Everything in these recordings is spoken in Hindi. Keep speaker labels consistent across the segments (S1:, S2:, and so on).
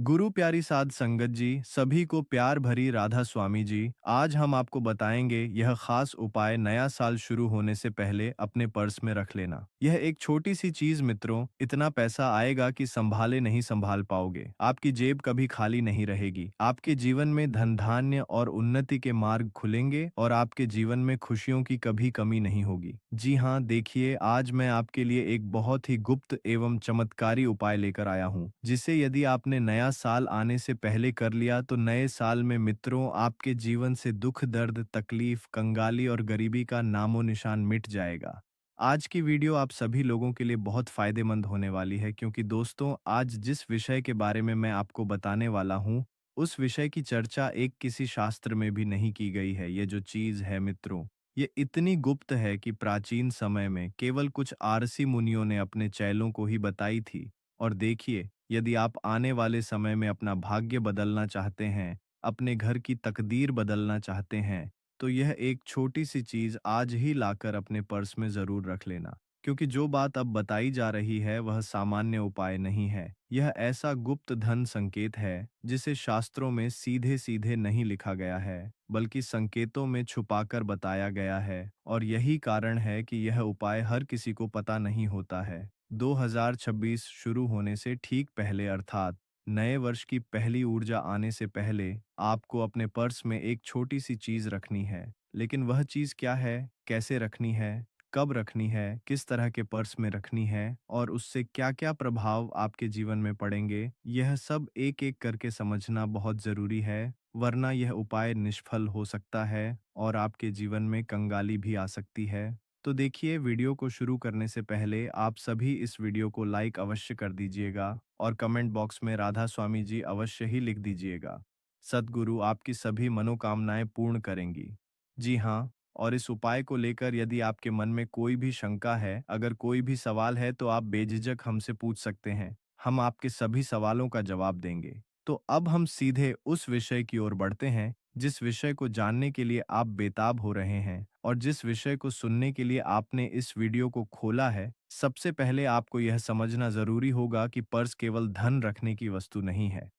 S1: गुरु प्यारी साध संगत जी, सभी को प्यार भरी राधा स्वामी जी। आज हम आपको बताएंगे यह खास उपाय नया साल शुरू होने से पहले अपने पर्स में रख लेना। यह एक छोटी सी चीज मित्रों, इतना पैसा आएगा कि संभाले नहीं संभाल पाओगे। आपकी जेब कभी खाली नहीं रहेगी। आपके जीवन में धन धान्य और उन्नति के मार्ग खुलेंगे और आपके जीवन में खुशियों की कभी कमी नहीं होगी। जी हाँ, देखिए आज मैं आपके लिए एक बहुत ही गुप्त एवं चमत्कारी उपाय लेकर आया हूँ, जिसे यदि आपने नया साल आने से पहले कर लिया तो नए साल में मित्रों आपके जीवन से दुख दर्द तकलीफ कंगाली और गरीबी का नामो निशान मिट जाएगा। आज की वीडियो आप सभी लोगों के लिए बहुत फायदेमंद होने वाली है, क्योंकि दोस्तों आज जिस विषय के बारे में मैं आपको बताने वाला हूँ उस विषय की चर्चा एक किसी शास्त्र में भी नहीं की गई है। ये जो चीज है मित्रों, ये इतनी गुप्त है कि प्राचीन समय में केवल कुछ आरसी मुनियों ने अपने चेलों को ही बताई थी। और देखिए, यदि आप आने वाले समय में अपना भाग्य बदलना चाहते हैं, अपने घर की तकदीर बदलना चाहते हैं, तो यह एक छोटी सी चीज आज ही लाकर अपने पर्स में जरूर रख लेना। क्योंकि जो बात अब बताई जा रही है वह सामान्य उपाय नहीं है। यह ऐसा गुप्त धन संकेत है जिसे शास्त्रों में सीधे सीधे नहीं लिखा गया है, बल्कि संकेतों में छुपाकर बताया गया है। और यही कारण है कि यह उपाय हर किसी को पता नहीं होता है। 2026 शुरू होने से ठीक पहले, अर्थात नए वर्ष की पहली ऊर्जा आने से पहले, आपको अपने पर्स में एक छोटी सी चीज रखनी है। लेकिन वह चीज क्या है, कैसे रखनी है, कब रखनी है, किस तरह के पर्स में रखनी है और उससे क्या-क्या प्रभाव आपके जीवन में पड़ेंगे, यह सब एक-एक करके समझना बहुत ज़रूरी है, वरना यह उपाय निष्फल हो सकता है और आपके जीवन में कंगाली भी आ सकती है। तो देखिए, वीडियो को शुरू करने से पहले आप सभी इस वीडियो को लाइक अवश्य कर दीजिएगा और कमेंट बॉक्स में राधा स्वामी जी अवश्य ही लिख दीजिएगा। सद्गुरु आपकी सभी मनोकामनाएं पूर्ण करेंगी। जी हाँ, और इस उपाय को लेकर यदि आपके मन में कोई भी शंका है, अगर कोई भी सवाल है तो आप बेझिझक हमसे पूछ सकते हैं। हम आपके सभी सवालों का जवाब देंगे। तो अब हम सीधे उस विषय की ओर बढ़ते हैं, जिस विषय को जानने के लिए आप बेताब हो रहे हैं और जिस विषय को सुनने के लिए आपने इस वीडियो को खोला है। सबसे पहले आपको यह समझना जरूरी होगा कि पर्स केवल धन रखने की वस्तु नहीं है।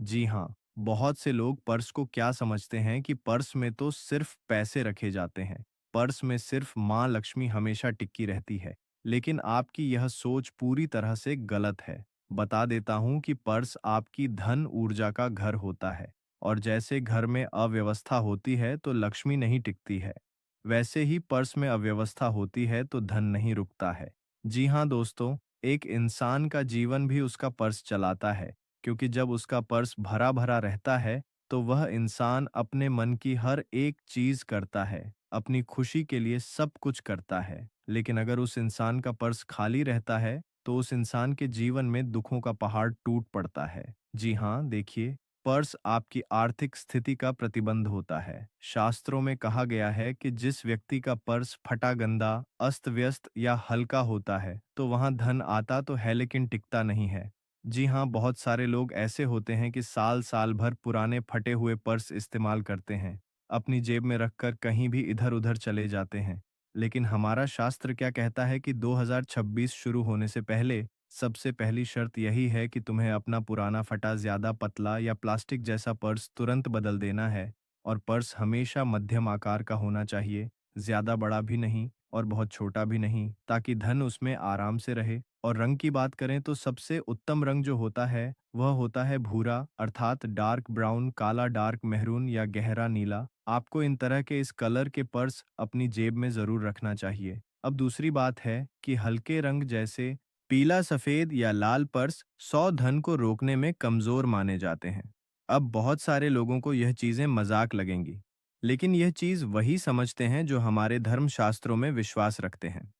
S1: जी हाँ, बहुत से लोग पर्स को क्या समझते हैं कि पर्स में तो सिर्फ पैसे रखे जाते हैं। पर्स में सिर्फ माँ लक्ष्मी हमेशा टिकी रहती है। लेकिन आपकी यह सोच पूरी तरह से गलत है। बता देता हूँ कि पर्स आपकी धन ऊर्जा का घर होता है। और जैसे घर में अव्यवस्था होती है तो लक्ष्मी नहीं टिकती है, वैसे ही पर्स में अव्यवस्था होती है तो धन नहीं रुकता है। जी हाँ दोस्तों, एक इंसान का जीवन भी उसका पर्स चलाता है, क्योंकि जब उसका पर्स भरा भरा रहता है तो वह इंसान अपने मन की हर एक चीज करता है, अपनी खुशी के लिए सब कुछ करता है। लेकिन अगर उस इंसान का पर्स खाली रहता है तो उस इंसान के जीवन में दुखों का पहाड़ टूट पड़ता है। जी हाँ, देखिए, पर्स आपकी आर्थिक स्थिति का प्रतिबंध होता है। शास्त्रों में कहा गया है कि जिस व्यक्ति का पर्स फटा गंदा, अस्त व्यस्त या हल्का होता है तो वहां धन आता तो है लेकिन टिकता नहीं है। जी हाँ, बहुत सारे लोग ऐसे होते हैं कि साल साल भर पुराने फटे हुए पर्स इस्तेमाल करते हैं, अपनी जेब में रखकर कहीं भी इधर उधर चले जाते हैं। लेकिन हमारा शास्त्र क्या कहता है कि 2026 शुरू होने से पहले सबसे पहली शर्त यही है कि तुम्हें अपना पुराना फटा ज्यादा पतला या प्लास्टिक जैसा पर्स तुरंत बदल देना है। और पर्स हमेशा मध्यम आकार का होना चाहिए, ज्यादा बड़ा भी नहीं और बहुत छोटा भी नहीं, ताकि धन उसमें आराम से रहे। और रंग की बात करें तो सबसे उत्तम रंग जो होता है वह होता है भूरा, अर्थात डार्क ब्राउन, काला, डार्क मेहरून या गहरा नीला। आपको इन तरह के इस कलर के पर्स अपनी जेब में जरूर रखना चाहिए। अब दूसरी बात है कि हल्के रंग जैसे पीला, सफेद या लाल पर्स सौ धन को रोकने में कमजोर माने जाते हैं। अब बहुत सारे लोगों को यह चीजें मजाक लगेंगी, लेकिन यह चीज वही समझते हैं जो हमारे धर्म शास्त्रों में विश्वास रखते हैं।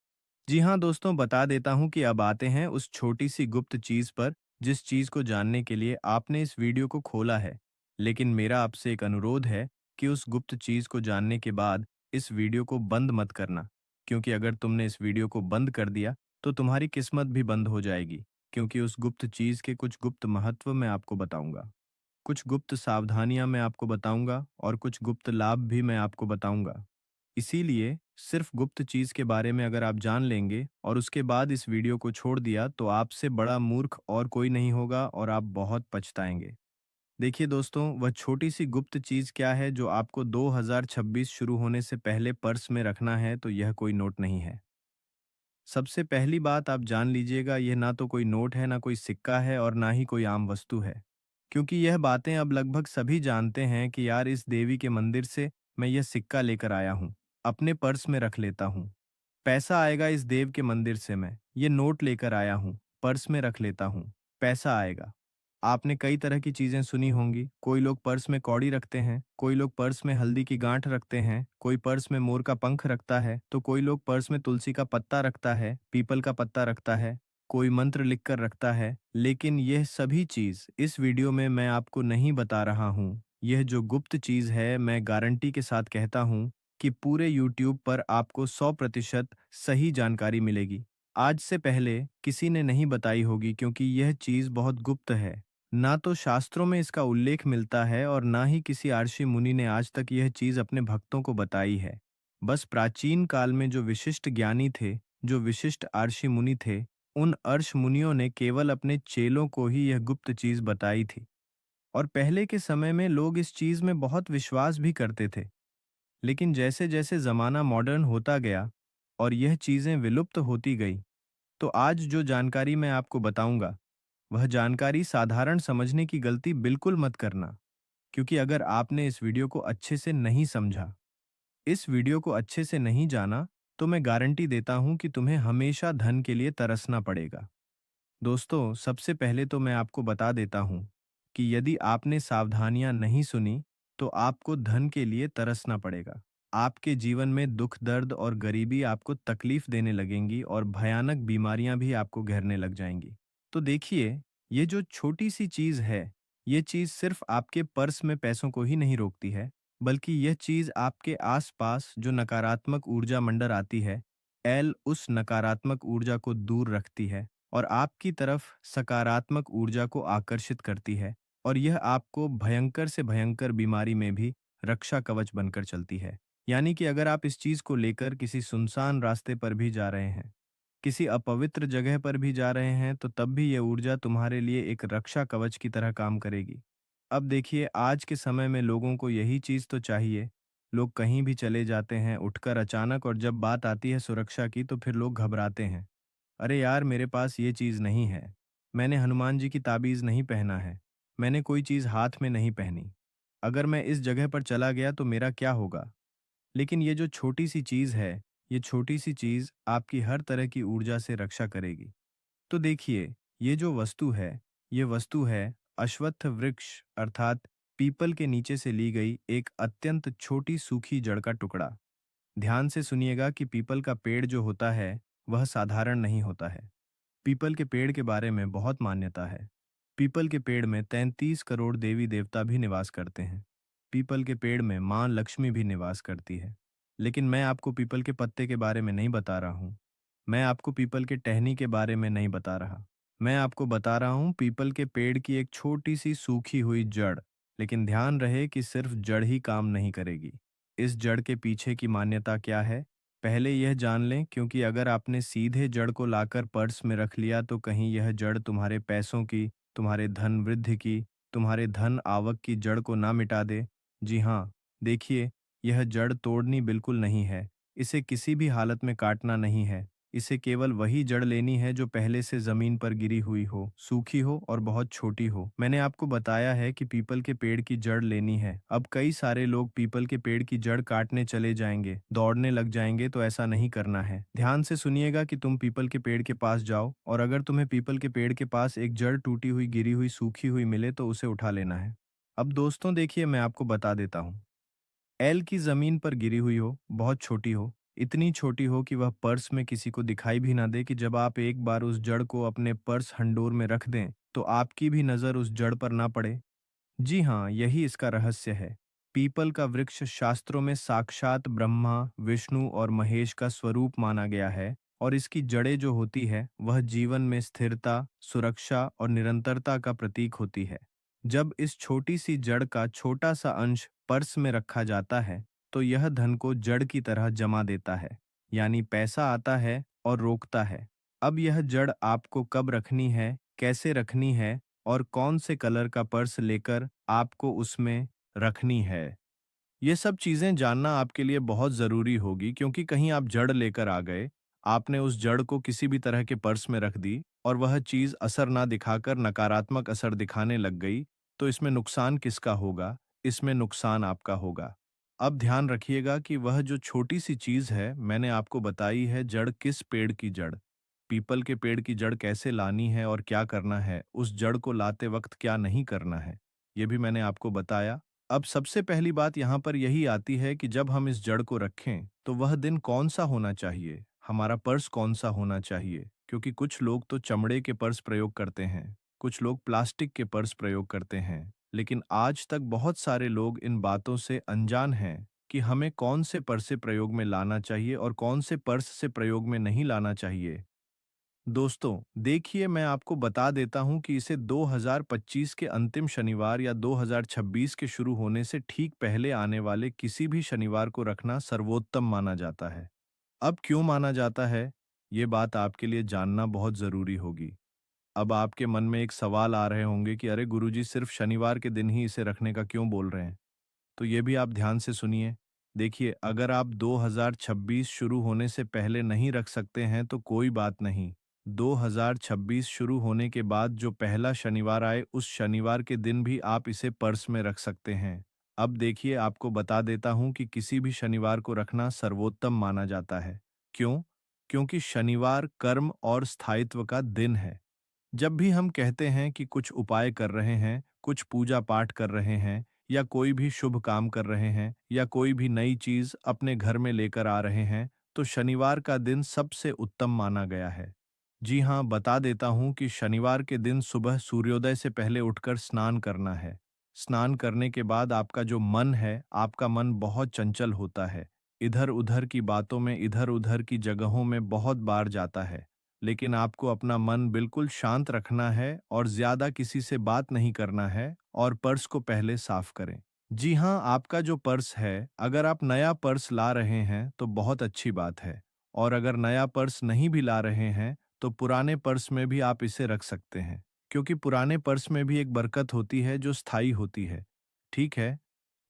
S1: जी हाँ दोस्तों, बता देता हूँ कि अब आते हैं उस छोटी सी गुप्त चीज पर, जिस चीज को जानने के लिए आपने इस वीडियो को खोला है। लेकिन मेरा आपसे एक अनुरोध है कि उस गुप्त चीज को जानने के बाद इस वीडियो को बंद मत करना, क्योंकि अगर तुमने इस वीडियो को बंद कर दिया तो तुम्हारी किस्मत भी बंद हो जाएगी। क्योंकि उस गुप्त चीज के कुछ गुप्त महत्व मैं आपको बताऊंगा, कुछ गुप्त सावधानियां मैं आपको बताऊंगा और कुछ गुप्त लाभ भी मैं आपको बताऊंगा। इसीलिए सिर्फ गुप्त चीज के बारे में अगर आप जान लेंगे और उसके बाद इस वीडियो को छोड़ दिया तो आपसे बड़ा मूर्ख और कोई नहीं होगा और आप बहुत पछताएंगे। देखिए दोस्तों, वह छोटी सी गुप्त चीज क्या है जो आपको 2026 शुरू होने से पहले पर्स में रखना है, तो यह कोई नोट नहीं है। सबसे पहली बात आप जान लीजिएगा, यह ना तो कोई नोट है, ना कोई सिक्का है और ना ही कोई आम वस्तु है। क्योंकि यह बातें अब लगभग सभी जानते हैं कि यार इस देवी के मंदिर से मैं यह सिक्का लेकर आया हूँ, अपने पर्स में रख लेता हूँ। पैसा आएगा इस देव के मंदिर से, मैं ये नोट लेकर आया हूँ, पर्स में रख लेता हूँ, पैसा आएगा। आपने कई तरह की चीजें सुनी होंगी। कोई लोग पर्स में कौड़ी रखते हैं, कोई लोग पर्स में हल्दी की गांठ रखते हैं, कोई पर्स में मोर का पंख रखता है, तो कोई लोग पर्स में तुलसी का पत्ता रखता है, पीपल का पत्ता रखता है, कोई मंत्र लिखकर रखता है। लेकिन यह सभी चीज इस वीडियो में मैं आपको नहीं बता रहा हूँ। यह जो गुप्त चीज है, मैं गारंटी के साथ कहता हूँ कि पूरे यूट्यूब पर आपको 100% सही जानकारी मिलेगी। आज से पहले किसी ने नहीं बताई होगी, क्योंकि यह चीज बहुत गुप्त है। ना तो शास्त्रों में इसका उल्लेख मिलता है और ना ही किसी आर्षि मुनि ने आज तक यह चीज अपने भक्तों को बताई है। बस प्राचीन काल में जो विशिष्ट ज्ञानी थे, जो विशिष्ट आर्षि मुनि थे, उन अर्ष मुनियों ने केवल अपने चेलों को ही यह गुप्त चीज बताई थी। और पहले के समय में लोग इस चीज में बहुत विश्वास भी करते थे। लेकिन जैसे जैसे जमाना मॉडर्न होता गया और यह चीजें विलुप्त होती गई, तो आज जो जानकारी मैं आपको बताऊंगा, वह जानकारी साधारण समझने की गलती बिल्कुल मत करना। क्योंकि अगर आपने इस वीडियो को अच्छे से नहीं समझा, इस वीडियो को अच्छे से नहीं जाना, तो मैं गारंटी देता हूं कि तुम्हें हमेशा धन के लिए तरसना पड़ेगा। दोस्तों, सबसे पहले तो मैं आपको बता देता हूं कि यदि आपने सावधानियां नहीं सुनी, तो आपको धन के लिए तरसना पड़ेगा। आपके जीवन में दुख, दर्द और गरीबी आपको तकलीफ देने लगेंगी और भयानक बीमारियां भी आपको घेरने लग जाएंगी। तो देखिए, ये जो छोटी सी चीज है, ये चीज सिर्फ आपके पर्स में पैसों को ही नहीं रोकती है, बल्कि यह चीज आपके आसपास जो नकारात्मक ऊर्जा मंडर आती है, उस नकारात्मक ऊर्जा को दूर रखती है और आपकी तरफ सकारात्मक ऊर्जा को आकर्षित करती है। और यह आपको भयंकर से भयंकर बीमारी में भी रक्षा कवच बनकर चलती है। यानी कि अगर आप इस चीज को लेकर किसी सुनसान रास्ते पर भी जा रहे हैं, किसी अपवित्र जगह पर भी जा रहे हैं, तो तब भी यह ऊर्जा तुम्हारे लिए एक रक्षा कवच की तरह काम करेगी। अब देखिए, आज के समय में लोगों को यही चीज तो चाहिए। लोग कहीं भी चले जाते हैं उठकर अचानक, और जब बात आती है सुरक्षा की, तो फिर लोग घबराते हैं। अरे यार, मेरे पास ये चीज नहीं है, मैंने हनुमान जी की ताबीज नहीं पहना है, मैंने कोई चीज हाथ में नहीं पहनी, अगर मैं इस जगह पर चला गया तो मेरा क्या होगा। लेकिन ये जो छोटी सी चीज है, ये छोटी सी चीज आपकी हर तरह की ऊर्जा से रक्षा करेगी। तो देखिए, ये जो वस्तु है, ये वस्तु है अश्वत्थ वृक्ष अर्थात पीपल के नीचे से ली गई एक अत्यंत छोटी सूखी जड़ का टुकड़ा। ध्यान से सुनिएगा कि पीपल का पेड़ जो होता है, वह साधारण नहीं होता है। पीपल के पेड़ के बारे में बहुत मान्यता है। पीपल के पेड़ में 33 करोड़ देवी देवता भी निवास करते हैं। पीपल के पेड़ में मां लक्ष्मी भी निवास करती है। लेकिन मैं आपको पीपल के पत्ते के बारे में नहीं बता रहा हूँ। मैं आपको पीपल के टहनी के बारे में नहीं बता रहा। मैं आपको बता रहा हूँ पीपल के पेड़ की एक छोटी सी सूखी हुई जड़। लेकिन ध्यान रहे कि सिर्फ जड़ ही काम नहीं करेगी। इस जड़ के पीछे की मान्यता क्या है, पहले यह जान लें, क्योंकि अगर आपने सीधे जड़ को लाकर पर्स में रख लिया तो कहीं यह जड़ तुम्हारे पैसों की, तुम्हारे धन वृद्धि की, तुम्हारे धन आवक की जड़ को ना मिटा दे। जी हाँ, देखिए, यह जड़ तोड़नी बिल्कुल नहीं है, इसे किसी भी हालत में काटना नहीं है। इसे केवल वही जड़ लेनी है जो पहले से जमीन पर गिरी हुई हो, सूखी हो और बहुत छोटी हो। मैंने आपको बताया है कि पीपल के पेड़ की जड़ लेनी है। अब कई सारे लोग पीपल के पेड़ की जड़ काटने चले जाएंगे, दौड़ने लग जाएंगे, तो ऐसा नहीं करना है। ध्यान से सुनिएगा कि तुम पीपल के पेड़ के पास जाओ और अगर तुम्हें पीपल के पेड़ के पास एक जड़ टूटी हुई, गिरी हुई, सूखी हुई मिले तो उसे उठा लेना है। अब दोस्तों देखिए, मैं आपको बता देता हूँ। एल की जमीन पर गिरी हुई हो, बहुत छोटी हो, इतनी छोटी हो कि वह पर्स में किसी को दिखाई भी ना दे, कि जब आप एक बार उस जड़ को अपने पर्स हंडोर में रख दें, तो आपकी भी नजर उस जड़ पर ना पड़े। जी हाँ, यही इसका रहस्य है। पीपल का वृक्ष शास्त्रों में साक्षात ब्रह्मा, विष्णु और महेश का स्वरूप माना गया है और इसकी जड़ें जो होती है, वह जीवन में स्थिरता, सुरक्षा और निरंतरता का प्रतीक होती है। जब इस छोटी सी जड़ का छोटा सा अंश पर्स में रखा जाता है, तो यह धन को जड़ की तरह जमा देता है, यानी पैसा आता है और रोकता है। अब यह जड़ आपको कब रखनी है, कैसे रखनी है और कौन से कलर का पर्स लेकर आपको उसमें रखनी है, ये सब चीज़ें जानना आपके लिए बहुत ज़रूरी होगी, क्योंकि कहीं आप जड़ लेकर आ गए, आपने उस जड़ को किसी भी तरह के पर्स में रख दी और वह चीज़ असर ना दिखाकर नकारात्मक असर दिखाने लग गई, तो इसमें नुकसान किसका होगा? इसमें नुकसान आपका होगा। अब ध्यान रखिएगा कि वह जो छोटी-सी चीज़ है, मैंने आपको बताई है जड़ किस पेड़ की जड़। पीपल के पेड़ की जड़ कैसे लानी है और क्या करना है, उस जड़ को लाते वक़्त क्या नहीं करना है, ये भी मैंने आपको बताया। अब सबसे पहली बात यहाँ पर यही आती है कि जब हम इस जड़ को रखें, तो वह दिन कौन-सा होना चाहिए? हमारा पर्स कौन-सा होना चाहिए? क्योंकि कुछ लोग तो चमड़े के पर्स प्रयोग करते हैं, कुछ लोग प्लास्टिक के पर्स प्रयोग करते हैं, लेकिन आज तक बहुत सारे लोग इन बातों से अनजान हैं कि हमें कौन से पर्स से प्रयोग में लाना चाहिए और कौन से पर्स से प्रयोग में नहीं लाना चाहिए। दोस्तों, देखिए मैं आपको बता देता हूं कि इसे 2025 के अंतिम शनिवार या 2026 के शुरू होने से ठीक पहले आने वाले किसी भी शनिवार को रखना सर्वोत्तम माना जाता है। अब क्यों माना जाता है? ये बात आपके लिए जानना बहुत ज़रूरी होगी। अब आपके मन में एक सवाल आ रहे होंगे कि अरे गुरुजी, सिर्फ शनिवार के दिन ही इसे रखने का क्यों बोल रहे हैं? तो ये भी आप ध्यान से सुनिए। देखिए, अगर आप 2026 शुरू होने से पहले नहीं रख सकते हैं तो कोई बात नहीं। 2026 शुरू होने के बाद जो पहला शनिवार आए उस शनिवार के दिन भी आप इसे पर्स में रख सकते हैं। अब देखिए, आपको बता देता हूँ कि किसी भी शनिवार को रखना सर्वोत्तम माना जाता है। क्यों? क्योंकि शनिवार कर्म और स्थायित्व का दिन है। जब भी हम कहते हैं कि कुछ उपाय कर रहे हैं, कुछ पूजा पाठ कर रहे हैं, या कोई भी शुभ काम कर रहे हैं, या कोई भी नई चीज अपने घर में लेकर आ रहे हैं, तो शनिवार का दिन सबसे उत्तम माना गया है। जी हाँ, बता देता हूँ कि शनिवार के दिन सुबह सूर्योदय से पहले उठकर स्नान करना है। स्नान करने के बाद आपका जो मन है, आपका मन बहुत चंचल होता है। इधर-उधर की बातों में, इधर-उधर की जगहों में बहुत बार जाता है। लेकिन आपको अपना मन बिल्कुल शांत रखना है और ज़्यादा किसी से बात नहीं करना है और पर्स को पहले साफ करें। जी हाँ, आपका जो पर्स है, अगर आप नया पर्स ला रहे हैं तो बहुत अच्छी बात है, और अगर नया पर्स नहीं भी ला रहे हैं तो पुराने पर्स में भी आप इसे रख सकते हैं, क्योंकि पुराने पर्स में भी एक बरकत होती है जो स्थायी होती है। ठीक है,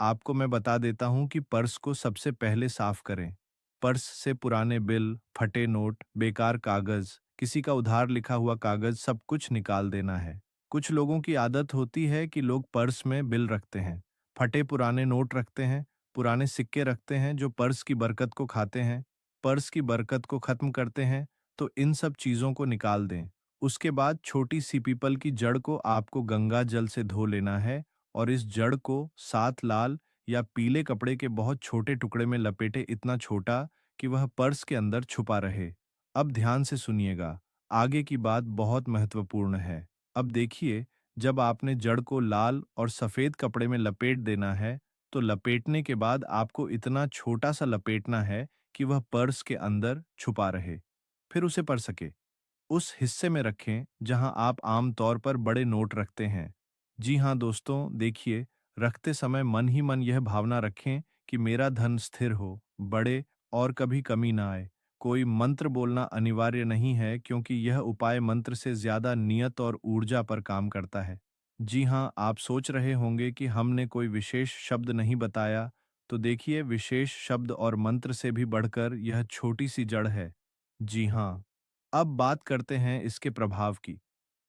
S1: आपको मैं बता देता हूँ कि पर्स को सबसे पहले साफ करें। पर्स से पुराने बिल, फटे नोट, बेकार कागज, किसी का उधार लिखा हुआ कागज, सब कुछ निकाल देना है। कुछ लोगों की आदत होती है कि लोग पर्स में बिल रखते हैं, फटे पुराने नोट रखते हैं, पुराने सिक्के रखते हैं जो पर्स की बरकत को खाते हैं, पर्स की बरकत को खत्म करते हैं। तो इन सब चीजों को निकाल दें। उसके बाद छोटी सी पीपल की जड़ को आपको गंगा जल से धो लेना है और इस जड़ को 7 लाल या पीले कपड़े के बहुत छोटे टुकड़े में लपेटे, इतना छोटा कि वह पर्स के अंदर छुपा रहे। अब ध्यान से सुनिएगा, आगे की बात बहुत महत्वपूर्ण है। अब देखिए, जब आपने जड़ को लाल और सफेद कपड़े में लपेट देना है, तो लपेटने के बाद आपको इतना छोटा सा लपेटना है कि वह पर्स के अंदर छुपा रहे। फिर उसे पढ़ सके। उस हिस्से में रखें जहां आप आम तौर पर बड़े नोट रखते हैं। जी हाँ दोस्तों, देखिए, रखते समय मन ही मन यह भावना रखें कि मेरा धन स्थिर हो, बढ़े और कभी कमी ना आए। कोई मंत्र बोलना अनिवार्य नहीं है, क्योंकि यह उपाय मंत्र से ज्यादा नियत और ऊर्जा पर काम करता है। जी हाँ, आप सोच रहे होंगे कि हमने कोई विशेष शब्द नहीं बताया, तो देखिए, विशेष शब्द और मंत्र से भी बढ़कर यह छोटी सी जड़ है। जी हाँ, अब बात करते हैं इसके प्रभाव की।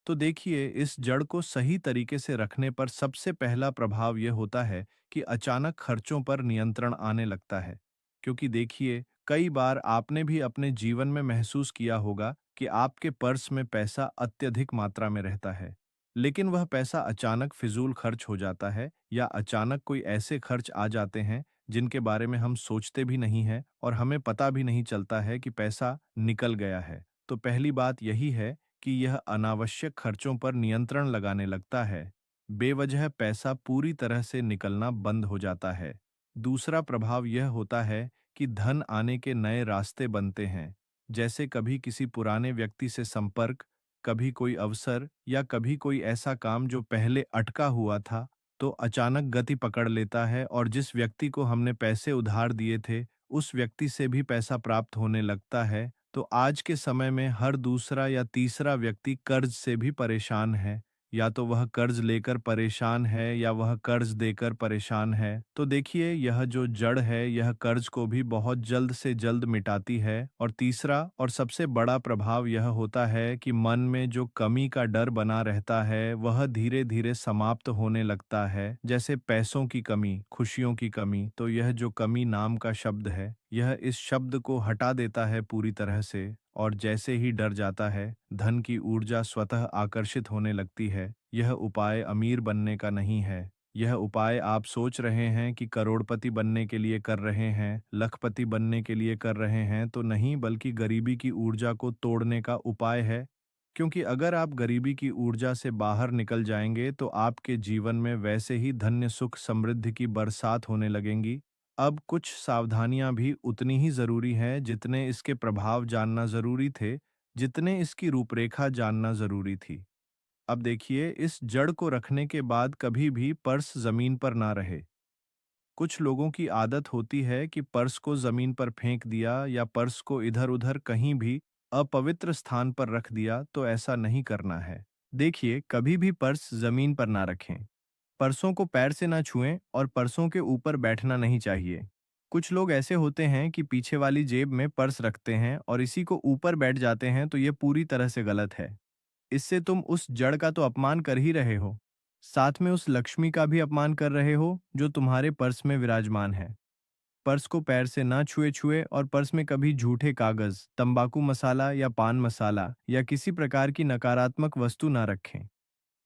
S1: तो देखिए, इस जड़ को सही तरीके से रखने पर सबसे पहला प्रभाव यह होता है कि अचानक खर्चों पर नियंत्रण आने लगता है। क्योंकि देखिए, कई बार आपने भी अपने जीवन में महसूस किया होगा कि आपके पर्स में पैसा अत्यधिक मात्रा में रहता है, लेकिन वह पैसा अचानक फिजूल खर्च हो जाता है, या अचानक कोई ऐसे खर्च आ जाते हैं जिनके बारे में हम सोचते भी नहीं हैं और हमें पता भी नहीं चलता है कि पैसा निकल गया है। तो पहली बात यही है कि यह अनावश्यक खर्चों पर नियंत्रण लगाने लगता है। बेवजह पैसा पूरी तरह से निकलना बंद हो जाता है। दूसरा प्रभाव यह होता है कि धन आने के नए रास्ते बनते हैं। जैसे कभी किसी पुराने व्यक्ति से संपर्क, कभी कोई अवसर, या कभी कोई ऐसा काम जो पहले अटका हुआ था, तो अचानक गति पकड़ लेता है और जिस व्यक्ति को हमने पैसे उधार दिए थे, उस व्यक्ति से भी पैसा प्राप्त होने लगता है। तो आज के समय में हर दूसरा या तीसरा व्यक्ति कर्ज से भी परेशान है। या तो वह कर्ज लेकर परेशान है या वह कर्ज देकर परेशान है। तो देखिए, यह जो जड़ है यह कर्ज को भी बहुत जल्द से जल्द मिटाती है। और तीसरा और सबसे बड़ा प्रभाव यह होता है कि मन में जो कमी का डर बना रहता है वह धीरे धीरे समाप्त होने लगता है। जैसे पैसों की कमी, खुशियों की कमी, तो यह जो कमी नाम का शब्द है यह इस शब्द को हटा देता है पूरी तरह से। और जैसे ही डर जाता है, धन की ऊर्जा स्वतः आकर्षित होने लगती है। यह उपाय अमीर बनने का नहीं है। यह उपाय आप सोच रहे हैं कि करोड़पति बनने के लिए कर रहे हैं, लखपति बनने के लिए कर रहे हैं, तो नहीं, बल्कि गरीबी की ऊर्जा को तोड़ने का उपाय है। क्योंकि अगर आप गरीबी की ऊर्जा से बाहर निकल जाएंगे तो आपके जीवन में वैसे ही धन्य सुख समृद्धि की बरसात होने लगेंगी। अब कुछ सावधानियां भी उतनी ही जरूरी हैं जितने इसके प्रभाव जानना जरूरी थे, जितने इसकी रूपरेखा जानना जरूरी थी। अब देखिए, इस जड़ को रखने के बाद कभी भी पर्स जमीन पर ना रहे। कुछ लोगों की आदत होती है कि पर्स को जमीन पर फेंक दिया या पर्स को इधर-उधर कहीं भी अपवित्र स्थान पर रख दिया, तो ऐसा नहीं करना है। देखिए, कभी भी पर्स जमीन पर ना रखें। पर्सों को पैर से ना छुएं और पर्सों के ऊपर बैठना नहीं चाहिए। कुछ लोग ऐसे होते हैं कि पीछे वाली जेब में पर्स रखते हैं और इसी को ऊपर बैठ जाते हैं, तो ये पूरी तरह से गलत है। इससे तुम उस जड़ का तो अपमान कर ही रहे हो, साथ में उस लक्ष्मी का भी अपमान कर रहे हो जो तुम्हारे पर्स में विराजमान है। पर्स को पैर से ना छुए छुए और पर्स में कभी झूठे कागज, तंबाकू मसाला या पान मसाला या किसी प्रकार की नकारात्मक वस्तु ना रखें।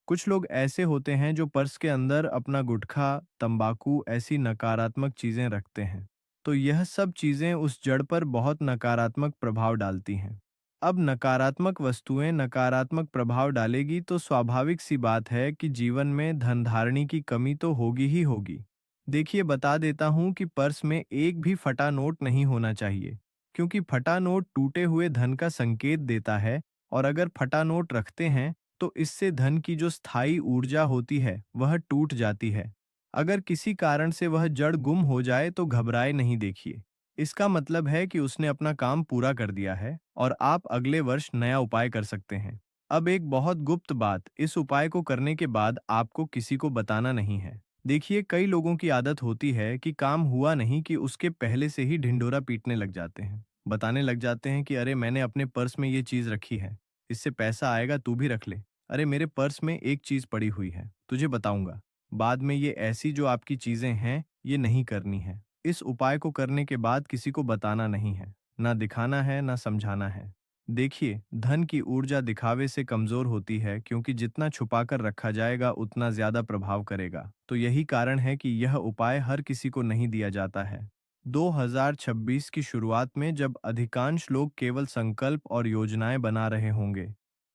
S1: कुछ लोग ऐसे होते हैं जो पर्स के अंदर अपना गुटखा, तंबाकू, ऐसी नकारात्मक चीजें रखते हैं। तो यह सब चीजें उस जड़ पर बहुत नकारात्मक प्रभाव डालती हैं। अब नकारात्मक वस्तुएं नकारात्मक प्रभाव डालेगी तो स्वाभाविक सी बात है कि जीवन में धन धारणी की कमी तो होगी ही होगी। देखिए, बता देता हूं कि पर्स में एक भी फटा नोट नहीं होना चाहिए, क्योंकि फटा नोट टूटे हुए धन का संकेत देता है। और अगर फटा नोट रखते हैं तो इससे धन की जो स्थायी ऊर्जा होती है वह टूट जाती है। अगर किसी कारण से वह जड़ गुम हो जाए तो घबराए नहीं, देखिए, इसका मतलब है कि उसने अपना काम पूरा कर दिया है और आप अगले वर्ष नया उपाय कर सकते हैं। अब एक बहुत गुप्त बात, इस उपाय को करने के बाद आपको किसी को बताना नहीं है। देखिए, कई लोगों की आदत होती है कि काम हुआ नहीं कि उसके पहले से ही ढिंढोरा पीटने लग जाते हैं। बताने लग जाते हैं कि अरे, मैंने अपने पर्स में ये चीज रखी है, इससे पैसा आएगा, तू भी रख ले। अरे, मेरे पर्स में एक चीज पड़ी हुई है, तुझे बताऊंगा। बाद में ये ऐसी जो आपकी चीजें हैं ये नहीं करनी है। इस उपाय को करने के बाद किसी को बताना नहीं है, ना दिखाना है ना समझाना है। देखिए, धन की ऊर्जा दिखावे से कमजोर होती है, क्योंकि जितना छुपाकर रखा जाएगा उतना ज्यादा प्रभाव करेगा। तो यही कारण है कि यह उपाय हर किसी को नहीं दिया जाता है। 2026 की शुरुआत में जब अधिकांश लोग केवल संकल्प और योजनाएं बना रहे होंगे,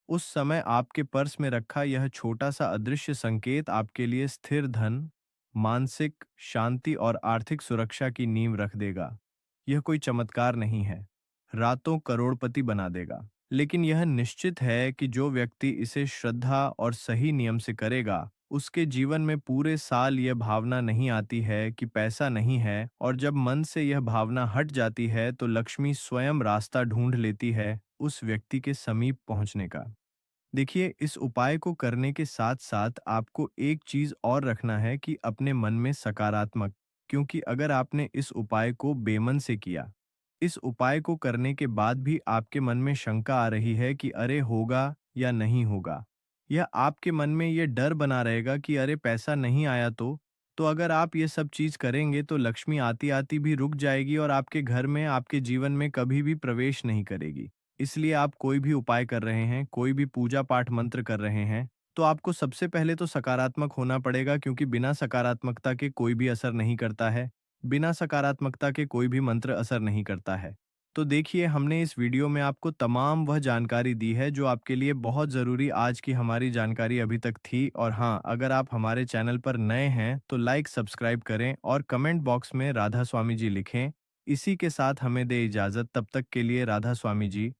S1: उस समय आपके पर्स में रखा यह छोटा सा अदृश्य संकेत आपके लिए स्थिर धन, मानसिक शांति और आर्थिक सुरक्षा की नींव रख देगा। यह कोई चमत्कार नहीं है, रातों करोड़पति बना देगा, लेकिन यह निश्चित है कि जो व्यक्ति इसे श्रद्धा और सही नियम से करेगा, उसके जीवन में पूरे साल यह भावना नहीं आती है कि पैसा नहीं है, और जब मन से यह भावना हट जाती है तो लक्ष्मी स्वयं रास्ता ढूंढ लेती है उस व्यक्ति के समीप पहुंचने का। देखिए, इस उपाय को करने के साथ साथ आपको एक चीज और रखना है कि अपने मन में सकारात्मक, क्योंकि अगर आपने इस उपाय को बेमन से किया, इस उपाय को करने के बाद भी आपके मन में शंका आ रही है कि अरे, होगा या नहीं होगा, या आपके मन में ये डर बना रहेगा कि अरे, पैसा नहीं आया तो अगर आप ये सब चीज करेंगे तो लक्ष्मी आती आती भी रुक जाएगी और आपके घर में, आपके जीवन में कभी भी प्रवेश नहीं करेगी। इसलिए आप कोई भी उपाय कर रहे हैं, कोई भी पूजा पाठ मंत्र कर रहे हैं, तो आपको सबसे पहले तो सकारात्मक होना पड़ेगा, क्योंकि बिना सकारात्मकता के कोई भी असर नहीं करता है। बिना सकारात्मकता के कोई भी मंत्र असर नहीं करता है। तो देखिए, हमने इस वीडियो में आपको तमाम वह जानकारी दी है जो आपके लिए बहुत ज़रूरी आज की हमारी जानकारी अभी तक थी। और हाँ, अगर आप हमारे चैनल पर नए हैं तो लाइक सब्सक्राइब करें और कमेंट बॉक्स में राधा स्वामी जी लिखें। इसी के साथ हमें दे इजाज़त, तब तक के लिए राधा स्वामी जी।